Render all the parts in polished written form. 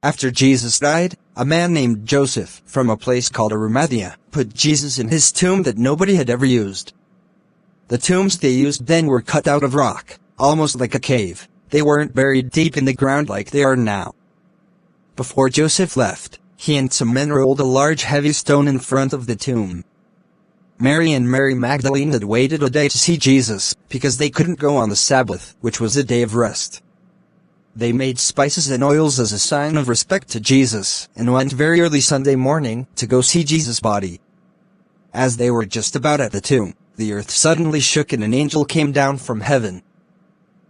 After Jesus died, a man named Joseph, from a place called Arimathea, put Jesus in his tomb that nobody had ever used. The tombs they used then were cut out of rock, almost like a cave. They weren't buried deep in the ground like they are now. Before Joseph left, he and some men rolled a large heavy stone in front of the tomb. Mary and Mary Magdalene had waited a day to see Jesus, because they couldn't go on the Sabbath, which was a day of rest. They made spices and oils as a sign of respect to Jesus, and went very early Sunday morning to go see Jesus' body. As they were just about at the tomb, the earth suddenly shook and an angel came down from heaven.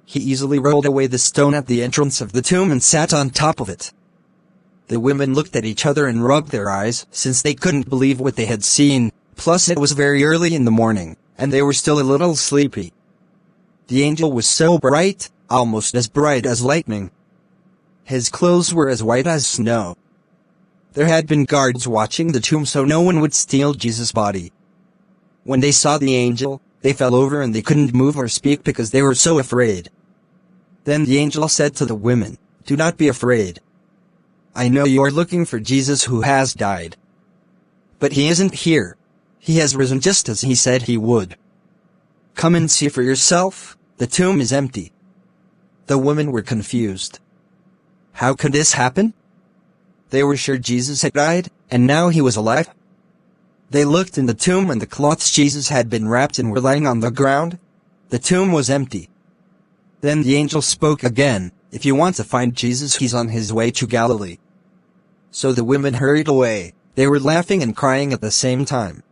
He easily rolled away the stone at the entrance of the tomb and sat on top of it. The women looked at each other and rubbed their eyes, since they couldn't believe what they had seen, plus it was very early in the morning, and they were still a little sleepy. The angel was so bright, almost as bright as lightning. His clothes were as white as snow. There had been guards watching the tomb so no one would steal Jesus' body. When they saw the angel, they fell over and they couldn't move or speak because they were so afraid. Then the angel said to the women, "Do not be afraid. I know you are looking for Jesus who has died. But he isn't here. He has risen just as he said he would. Come and see for yourself, the tomb is empty." The women were confused. How could this happen? They were sure Jesus had died, and now he was alive. They looked in the tomb and the cloths Jesus had been wrapped in were lying on the ground. The tomb was empty. Then the angel spoke again, "If you want to find Jesus, he's on his way to Galilee." So the women hurried away. They were laughing and crying at the same time.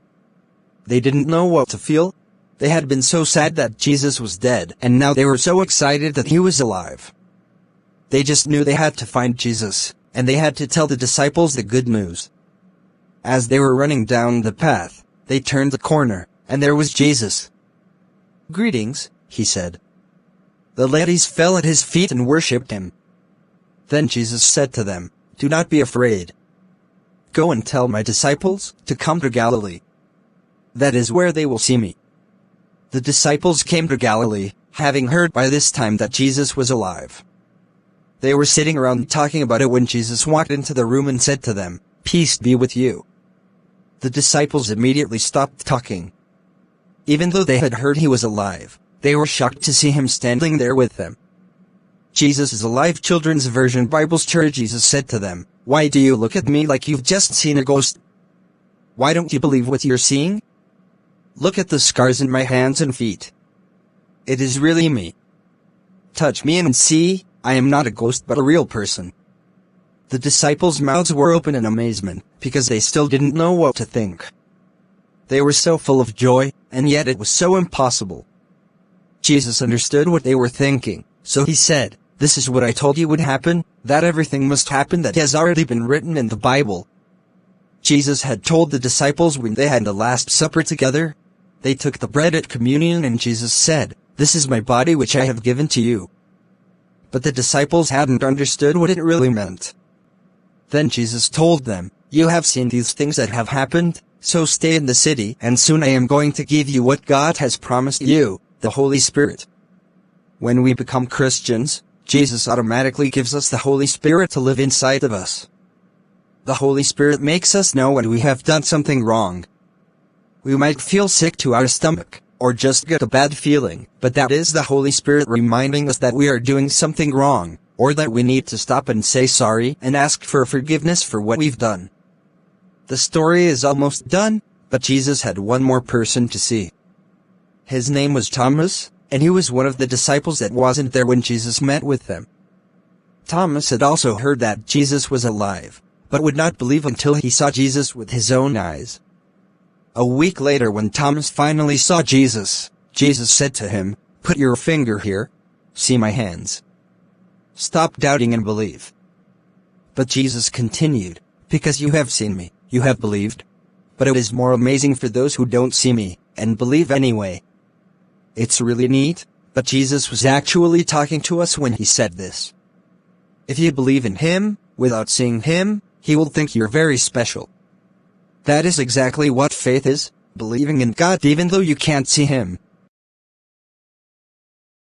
They didn't know what to feel. They had been so sad that Jesus was dead, and now they were so excited that he was alive. They just knew they had to find Jesus, and they had to tell the disciples the good news. As they were running down the path, they turned the corner, and there was Jesus. "Greetings," he said. The ladies fell at his feet and worshipped him. Then Jesus said to them, "Do not be afraid. Go and tell my disciples to come to Galilee. That is where they will see me." The disciples came to Galilee, having heard by this time that Jesus was alive. They were sitting around talking about it when Jesus walked into the room and said to them, "Peace be with you." The disciples immediately stopped talking. Even though they had heard he was alive, they were shocked to see him standing there with them. "Jesus is alive." Children's Version Bibles. Jesus said to them, "Why do you look at me like you've just seen a ghost? Why don't you believe what you're seeing? Look at the scars in my hands and feet. It is really me. Touch me and see, I am not a ghost but a real person." The disciples' mouths were open in amazement, because they still didn't know what to think. They were so full of joy, and yet it was so impossible. Jesus understood what they were thinking, so he said, "This is what I told you would happen, that everything must happen that has already been written in the Bible." Jesus had told the disciples when they had the Last Supper together. They took the bread at communion and Jesus said, "This is my body which I have given to you." But the disciples hadn't understood what it really meant. Then Jesus told them, "You have seen these things that have happened, so stay in the city, and soon I am going to give you what God has promised you, the Holy Spirit." When we become Christians, Jesus automatically gives us the Holy Spirit to live inside of us. The Holy Spirit makes us know when we have done something wrong. We might feel sick to our stomach, or just get a bad feeling, but that is the Holy Spirit reminding us that we are doing something wrong, or that we need to stop and say sorry and ask for forgiveness for what we've done. The story is almost done, but Jesus had one more person to see. His name was Thomas, and he was one of the disciples that wasn't there when Jesus met with them. Thomas had also heard that Jesus was alive, but would not believe until he saw Jesus with his own eyes. A week later, when Thomas finally saw Jesus, Jesus said to him, "Put your finger here. See my hands. Stop doubting and believe." But Jesus continued, "Because you have seen me, you have believed. But it is more amazing for those who don't see me, and believe anyway." It's really neat, but Jesus was actually talking to us when he said this. If you believe in him, without seeing him, he will think you're very special. That is exactly what faith is, believing in God even though you can't see him.